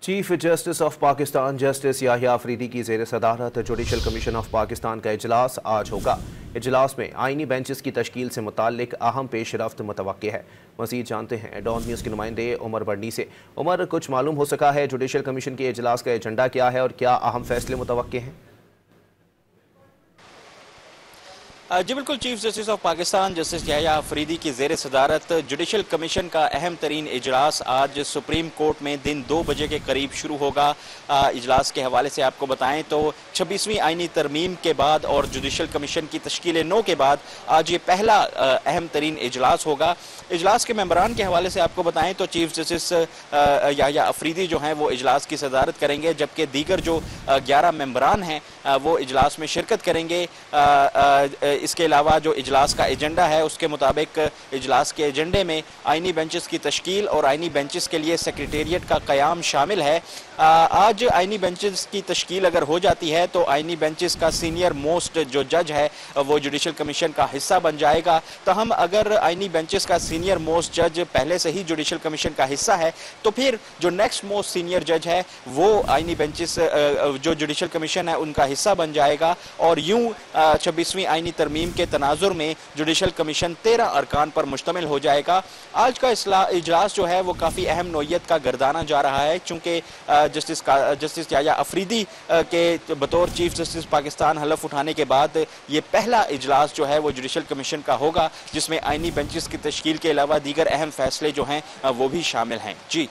Chief justice of Pakistan justice Yahya Afridi की जेर सदारत जुडिशल कमीशन ऑफ पाकिस्तान का इजलास आज होगा। इजलास में आइनी बेंचेस की तश्कील से मुताल्लिक अहम पेशरफ्त मुतवक्की है। मज़ीद जानते हैं डॉन न्यूज़ के नुमाइंदे उमर बर्नी से। उमर, कुछ मालूम हो सका है जुडिशल कमीशन के इजलास का एजेंडा क्या है और क्या अहम फैसले मुतवक्की हैं? जी बिल्कुल, chief justice of Pakistan justice Yahya Afridi की जेर सदारत जुडिशल कमीशन का अहम तरीन इजलास आज सुप्रीम कोर्ट में दिन 2 बजे के करीब शुरू होगा। इजलास के हवाले से आपको बताएं तो 26वीं आइनी तरमीम के बाद और जुडिशल कमीशन की तश्कील नो के बाद आज ये पहला अहम तरीन इजलास होगा। इजलास के मेंबरान के हवाले से आपको बताएं तो चीफ जस्टिस याहिया अफरीदी जो हैं वो इजलास की सदारत करेंगे, जबकि दीगर जो 11 मेंबरान हैं वो इजलास में शिरकत करेंगे। इसके अलावा जो इजलास का एजेंडा है उसके मुताबिक इजलास के एजेंडे में आइनी बेंचेस की तश्कील और आइनी बेंचेस के लिए सेक्रेटेरिएट का क़याम शामिल है। आज आइनी बेंचेस की तश्कील अगर हो जाती है तो आइनी बेंचेस का सीनियर मोस्ट जो जज है वो जुडिशल कमीशन का हिस्सा बन जाएगा। तहम अगर आइनी बेंचेस का सीनियर मोस्ट जज पहले से ही जुडिशल कमीशन का हिस्सा है तो फिर जो नेक्स्ट मोस्ट सीनियर जज है वो आइनी बेंचेस जो जुडिशल कमीशन है उनका हिस्सा बन जाएगा। और यूं 26वीं आइनी तरमीम के तनाजुर में जुडिशल कमीशन 13 अरकान पर मुश्तमिल हो जाएगा। आज का इजलास जो है वो काफ़ी अहम नोयत का गर्दाना जा रहा है, चूँकि जस्टिस याहिया अफरीदी के बतौर चीफ जस्टिस पाकिस्तान हलफ उठाने के बाद ये पहला इजलास जो है वो जुडिशल कमीशन का होगा, जिसमें आइनी बेंचेस की तश्कील के अलावा दीगर अहम फैसले जो हैं वो भी शामिल हैं। जी।